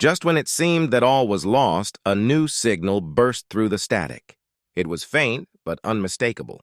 Just when it seemed that all was lost, a new signal burst through the static. It was faint, but unmistakable.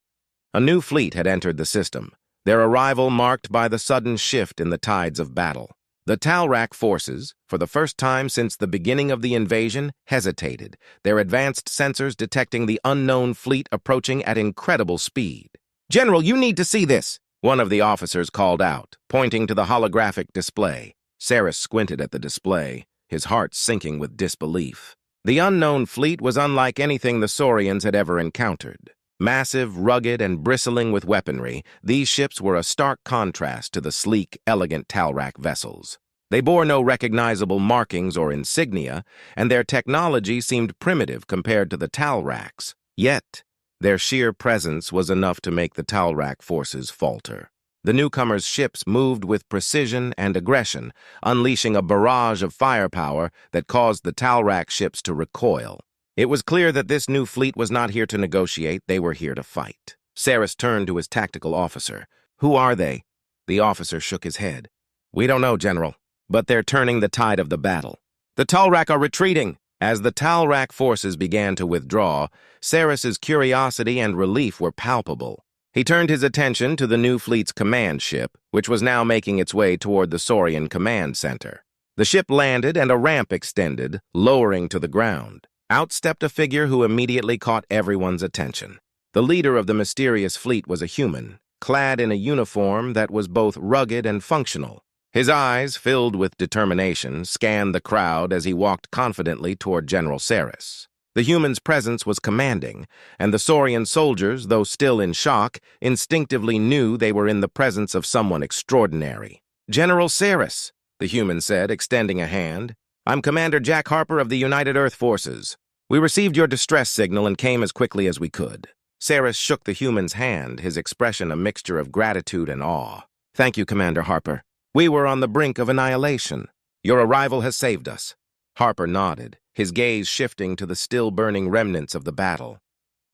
A new fleet had entered the system, their arrival marked by the sudden shift in the tides of battle. The Talrak forces, for the first time since the beginning of the invasion, hesitated, their advanced sensors detecting the unknown fleet approaching at incredible speed. "General, you need to see this," one of the officers called out, pointing to the holographic display. Saris squinted at the display, his heart sinking with disbelief. The unknown fleet was unlike anything the Saurians had ever encountered. Massive, rugged, and bristling with weaponry, these ships were a stark contrast to the sleek, elegant Talrak vessels. They bore no recognizable markings or insignia, and their technology seemed primitive compared to the Talraks. Yet, their sheer presence was enough to make the Talrak forces falter. The newcomers' ships moved with precision and aggression, unleashing a barrage of firepower that caused the Talrak ships to recoil. It was clear that this new fleet was not here to negotiate, they were here to fight. Saris turned to his tactical officer. "Who are they?" The officer shook his head. "We don't know, General, but they're turning the tide of the battle. The Talrak are retreating." As the Talrak forces began to withdraw, Saris's curiosity and relief were palpable. He turned his attention to the new fleet's command ship, which was now making its way toward the Saurian command center. The ship landed and a ramp extended, lowering to the ground. Out stepped a figure who immediately caught everyone's attention. The leader of the mysterious fleet was a human, clad in a uniform that was both rugged and functional. His eyes, filled with determination, scanned the crowd as he walked confidently toward General Saris. The human's presence was commanding, and the Saurian soldiers, though still in shock, instinctively knew they were in the presence of someone extraordinary. "General Saris," the human said, extending a hand. "I'm Commander Jack Harper of the United Earth Forces. We received your distress signal and came as quickly as we could." Saris shook the human's hand, his expression a mixture of gratitude and awe. "Thank you, Commander Harper. We were on the brink of annihilation. Your arrival has saved us." Harper nodded, his gaze shifting to the still-burning remnants of the battle.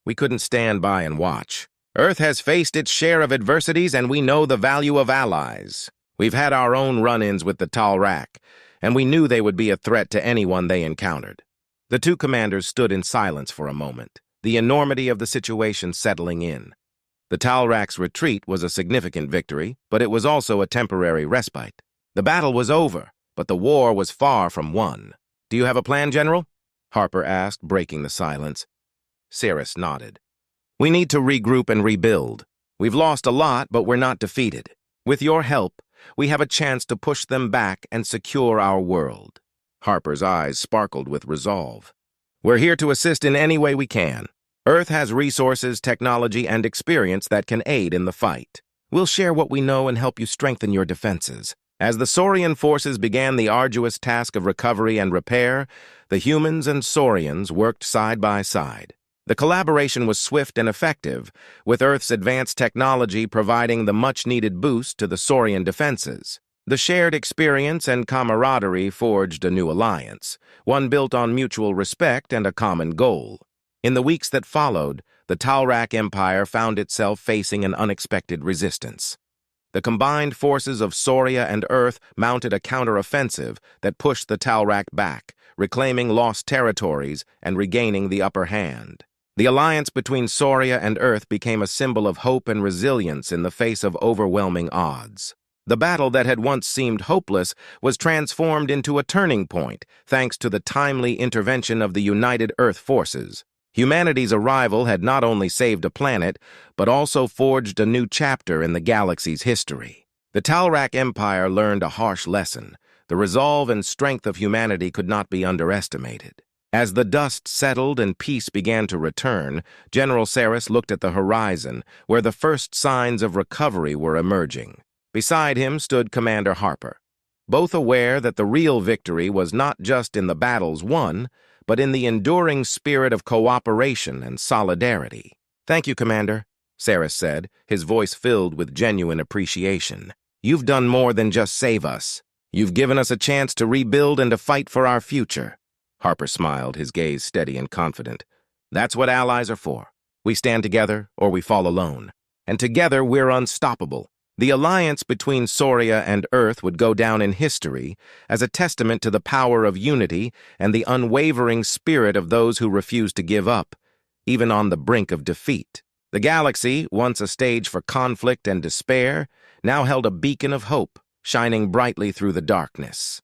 "We couldn't stand by and watch. Earth has faced its share of adversities, and we know the value of allies. We've had our own run-ins with the Talrak, and we knew they would be a threat to anyone they encountered." The two commanders stood in silence for a moment, the enormity of the situation settling in. The Talrak's retreat was a significant victory, but it was also a temporary respite. The battle was over, but the war was far from won. "Do you have a plan, General?" Harper asked, breaking the silence. Saris nodded. "We need to regroup and rebuild. We've lost a lot, but we're not defeated. With your help, we have a chance to push them back and secure our world." Harper's eyes sparkled with resolve. "We're here to assist in any way we can. Earth has resources, technology, and experience that can aid in the fight. We'll share what we know and help you strengthen your defenses." As the Saurian forces began the arduous task of recovery and repair, the humans and Saurians worked side by side. The collaboration was swift and effective, with Earth's advanced technology providing the much-needed boost to the Saurian defenses. The shared experience and camaraderie forged a new alliance, one built on mutual respect and a common goal. In the weeks that followed, the Talrak Empire found itself facing an unexpected resistance. The combined forces of Sauria and Earth mounted a counteroffensive that pushed the Talrak back, reclaiming lost territories and regaining the upper hand. The alliance between Sauria and Earth became a symbol of hope and resilience in the face of overwhelming odds. The battle that had once seemed hopeless was transformed into a turning point, thanks to the timely intervention of the United Earth Forces. Humanity's arrival had not only saved a planet, but also forged a new chapter in the galaxy's history. The Talrak Empire learned a harsh lesson. The resolve and strength of humanity could not be underestimated. As the dust settled and peace began to return, General Saris looked at the horizon, where the first signs of recovery were emerging. Beside him stood Commander Harper, both aware that the real victory was not just in the battles won, but in the enduring spirit of cooperation and solidarity. "Thank you, Commander," Saris said, his voice filled with genuine appreciation. "You've done more than just save us. You've given us a chance to rebuild and to fight for our future." Harper smiled, his gaze steady and confident. "That's what allies are for. We stand together or we fall alone. And together we're unstoppable. The alliance between Soria and Earth would go down in history as a testament to the power of unity and the unwavering spirit of those who refuse to give up, even on the brink of defeat. The galaxy, once a stage for conflict and despair, now held a beacon of hope, shining brightly through the darkness.